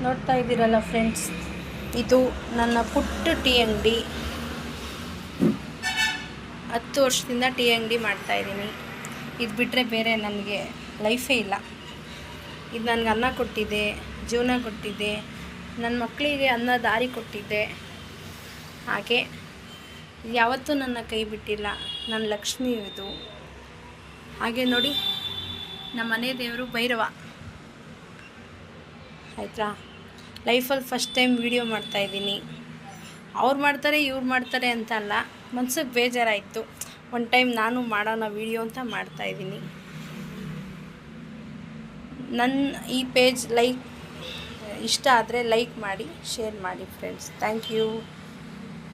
ನೋಡ್ತಾ ಇದ್ದೀರಲ್ಲ ಫ್ರೆಂಡ್ಸ್, ಇದು ನನ್ನ ಪುಟ್ಟ ಟೀ ಅಂಗಡಿ. 10 ವರ್ಷದಿಂದ ಟೀ ಅಂಗಡಿ ಮಾಡ್ತಾಯಿದ್ದೀನಿ. ಇದು ಬಿಟ್ಟರೆ ಬೇರೆ ನನಗೆ ಲೈಫೇ ಇಲ್ಲ. ಇದು ನನಗೆ ಅನ್ನ ಕೊಟ್ಟಿದೆ, ಜೀವನ ಕೊಟ್ಟಿದೆ, ನನ್ನ ಮಕ್ಕಳಿಗೆ ಅನ್ನ ದಾರಿ ಕೊಟ್ಟಿದೆ. ಹಾಗೆ ಯಾವತ್ತೂ ನನ್ನ ಕೈ ಬಿಟ್ಟಿಲ್ಲ. ನನ್ನ ಲಕ್ಷ್ಮಿ ಇದು. ಹಾಗೆ ನೋಡಿ, ನಮ್ಮ ಮನೆ ದೇವರು ಭೈರವ. ಆಯಿತಾ, ಲೈಫಲ್ಲಿ ಫಸ್ಟ್ ಟೈಮ್ ವೀಡಿಯೋ ಮಾಡ್ತಾಯಿದ್ದೀನಿ. ಅವ್ರು ಮಾಡ್ತಾರೆ ಇವ್ರು ಮಾಡ್ತಾರೆ ಅಂತ ಅಲ್ಲ, ಮನ್ಸಿಗೆ ಬೇಜಾರಾಯಿತು. ಒಂದು ಟೈಮ್ ನಾನು ಮಾಡೋಣ ವೀಡಿಯೋ ಅಂತ ಮಾಡ್ತಾಯಿದ್ದೀನಿ. ನನ್ನ ಈ ಪೇಜ್ ಇಷ್ಟ ಆದರೆ ಲೈಕ್ ಮಾಡಿ, ಶೇರ್ ಮಾಡಿ ಫ್ರೆಂಡ್ಸ್. Thank you.